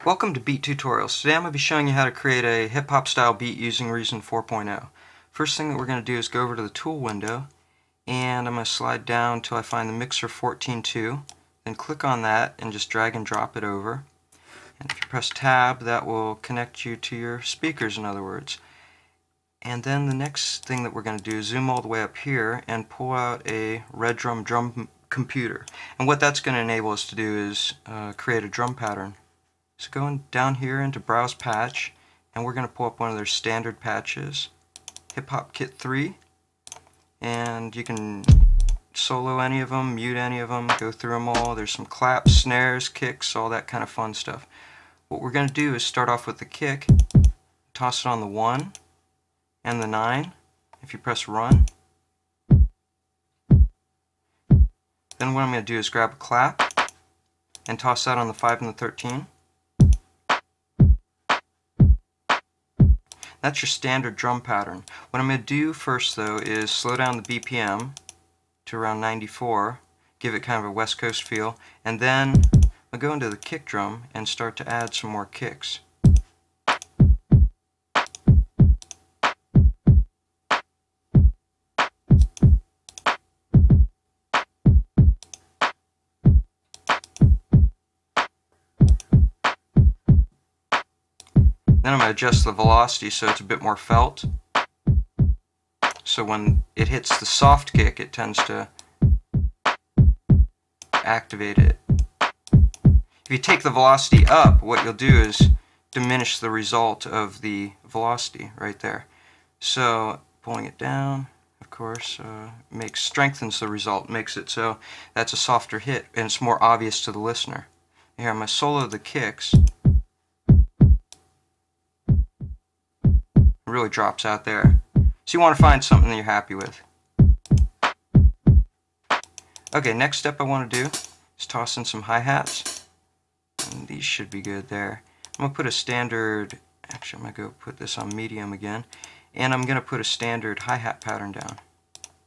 Welcome to Beat Tutorials. Today I'm going to be showing you how to create a hip-hop style beat using Reason 4.0. First thing that we're going to do is go over to the tool window, and I'm going to slide down until I find the Mixer 14.2, then click on that and just drag and drop it over. And if you press tab, that will connect you to your speakers, in other words. And then the next thing that we're going to do is zoom all the way up here and pull out a Red Drum computer. And what that's going to enable us to do is create a drum pattern. So going down here into Browse Patch, and we're going to pull up one of their standard patches, Hip Hop Kit 3, and you can solo any of them, mute any of them, go through them all. There's some claps, snares, kicks, all that kind of fun stuff. What we're going to do is start off with the kick, toss it on the 1 and the 9. If you press run, then what I'm going to do is grab a clap and toss that on the 5 and the 13. That's your standard drum pattern. What I'm going to do first, though, is slow down the BPM to around 94, give it kind of a West Coast feel, and then I'll go into the kick drum and start to add some more kicks. Then I'm going to adjust the velocity so it's a bit more felt. So when it hits the soft kick, it tends to activate it. If you take the velocity up, what you'll do is diminish the result of the velocity right there. So pulling it down, of course, strengthens the result, makes it so that's a softer hit and it's more obvious to the listener. Here I'm going to solo the kicks. Really drops out there. So you want to find something that you're happy with. Okay, next step I want to do is toss in some hi-hats. And these should be good there. I'm going to put a standard, actually I'm going to go put this on medium again, and I'm going to put a standard hi-hat pattern down,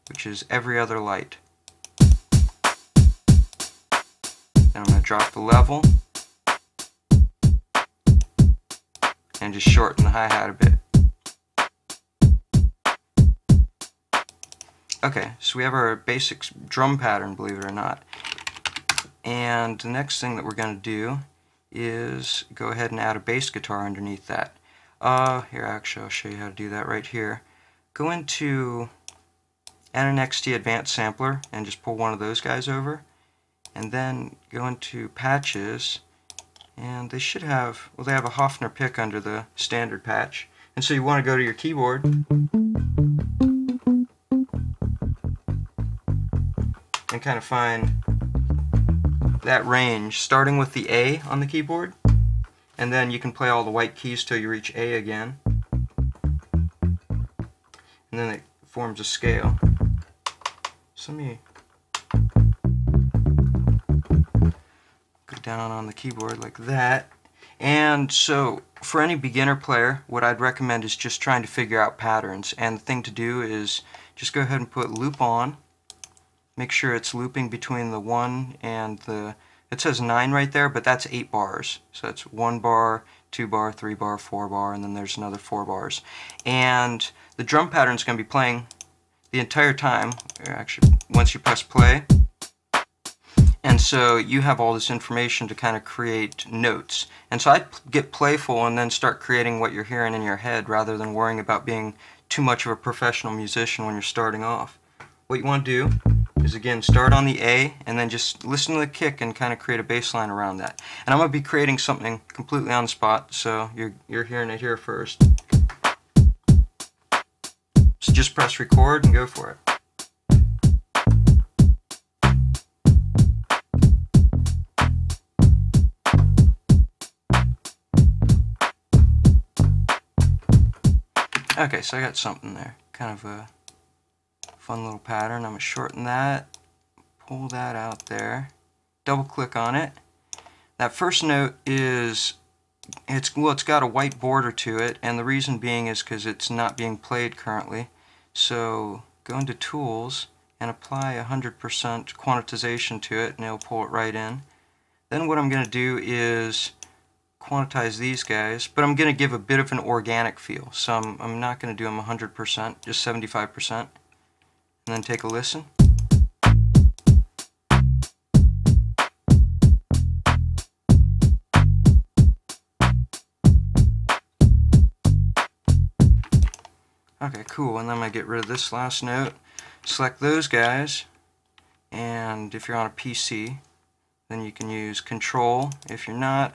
which is every other light. Then I'm going to drop the level and just shorten the hi-hat a bit. Okay, so we have our basic drum pattern, believe it or not. And the next thing that we're going to do is go ahead and add a bass guitar underneath that. Here, actually, I'll show you how to do that right here. Go into NXT Advanced Sampler and just pull one of those guys over. And then go into Patches, and they should have, well, they have a Hofner pick under the standard patch. And so you want to go to your keyboard and kind of find that range, starting with the A on the keyboard, and then you can play all the white keys till you reach A again, and then it forms a scale. So let me go down on the keyboard like that. And so for any beginner player, what I'd recommend is just trying to figure out patterns, and the thing to do is just go ahead and put loop on. Make sure it's looping between the 1 and the, it says 9 right there, but that's 8 bars. So that's 1 bar, 2 bar, 3 bar, 4 bar, and then there's another 4 bars. And the drum pattern is going to be playing the entire time, actually once you press play. And so you have all this information to kind of create notes. And so I get playful and then start creating what you're hearing in your head rather than worrying about being too much of a professional musician when you're starting off. What you want to do is, again, start on the A and then just listen to the kick and kind of create a bass line around that. And I'm going to be creating something completely on the spot, so you're hearing it here first. So just press record and go for it. Okay, so I got something there, kind of a fun little pattern. I'm going to shorten that, pull that out there, double click on it. That first note is, it's got a white border to it, and the reason being is because it's not being played currently. So go into Tools and apply 100% quantization to it, and it'll pull it right in. Then what I'm going to do is quantize these guys, but I'm going to give a bit of an organic feel, so I'm not going to do them 100%, just 75%, and then take a listen. Okay, cool, and then I'm going to get rid of this last note, select those guys, and if you're on a PC, then you can use Control. If you're not,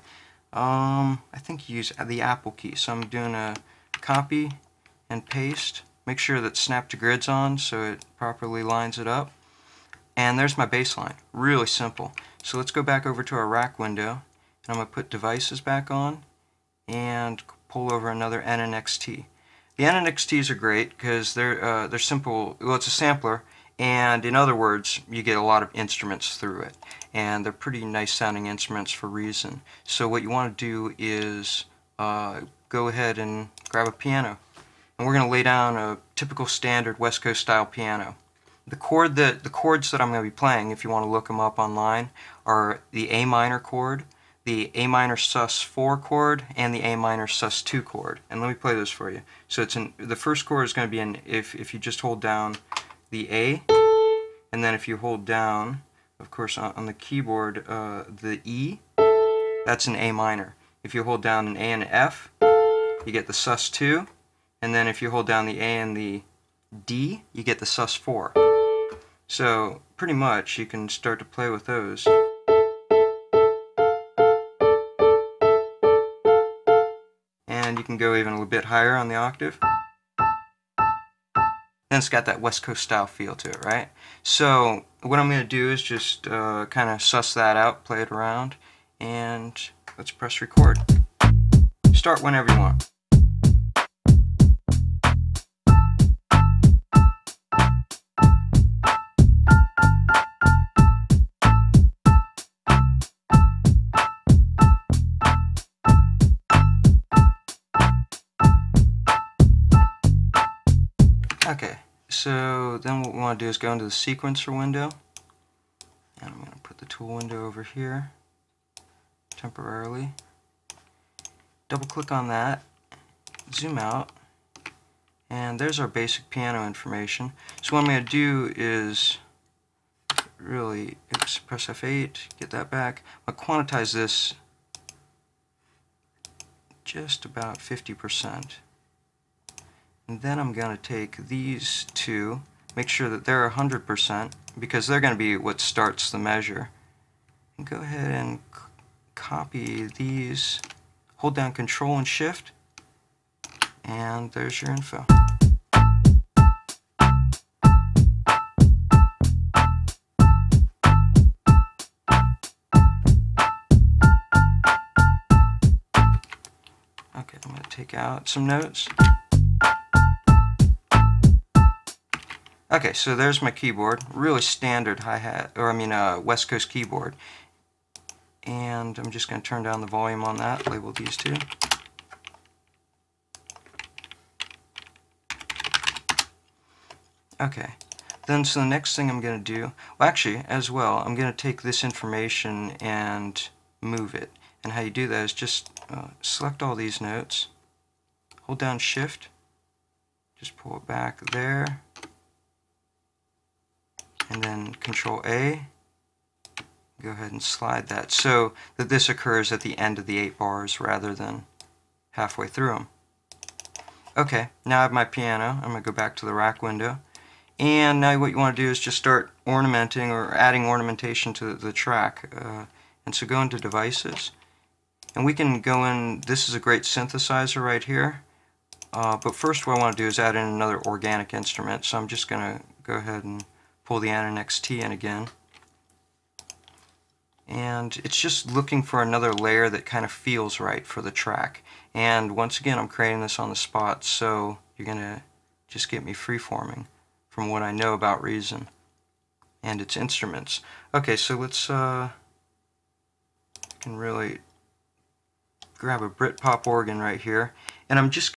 I think you use the Apple key. So I'm doing a copy and paste. Make sure that Snap to Grid's on so it properly lines it up. And there's my baseline. Really simple. So let's go back over to our rack window, and I'm going to put devices back on and pull over another NNXT. The NNXTs are great because they're simple. Well, it's a sampler, and in other words, you get a lot of instruments through it, and they're pretty nice sounding instruments for Reason. So what you want to do is go ahead and grab a piano, and we're going to lay down a typical standard West Coast style piano. The chords that I'm going to be playing, if you want to look them up online, are the A minor chord, the A minor sus4 chord, and the A minor sus2 chord. And let me play this for you. So it's the first chord is going to be if you just hold down the A, and then if you hold down, of course, on the keyboard, the E, that's an A minor. If you hold down an A and an F, you get the sus2, and then if you hold down the A and the D, you get the sus4. So pretty much you can start to play with those. And you can go even a little bit higher on the octave. Then it's got that West Coast style feel to it, right? So what I'm going to do is just kind of suss that out, play it around, and let's press record. Start whenever you want. Okay, so then what we want to do is go into the sequencer window, and I'm going to put the tool window over here temporarily. Double click on that, zoom out, and there's our basic piano information. So what I'm going to do is really press F8, get that back. I'll quantize this just about 50%. And then I'm going to take these two, make sure that they're 100%, because they're going to be what starts the measure. And go ahead and copy these, hold down Control and Shift, and there's your info. Okay, I'm going to take out some notes. Okay, so there's my keyboard, really standard hi-hat, or West Coast keyboard. And I'm just going to turn down the volume on that, label these two. Okay, then so the next thing I'm going to do, well actually, as well, I'm going to take this information and move it. And how you do that is just select all these notes, hold down Shift, just pull it back there, and then Control A, go ahead and slide that so that this occurs at the end of the 8 bars rather than halfway through them. Okay, now I have my piano. I'm going to go back to the rack window, and now what you want to do is just start ornamenting or adding ornamentation to the track. And so go into Devices, and we can go in, this is a great synthesizer right here, but first what I want to do is add in another organic instrument, so I'm just going to go ahead and pull the NNXT in again. And it's just looking for another layer that kind of feels right for the track. And once again, I'm creating this on the spot, so you're going to just get me freeforming from what I know about Reason and its instruments. Okay, so let's can really grab a Britpop organ right here, and I'm just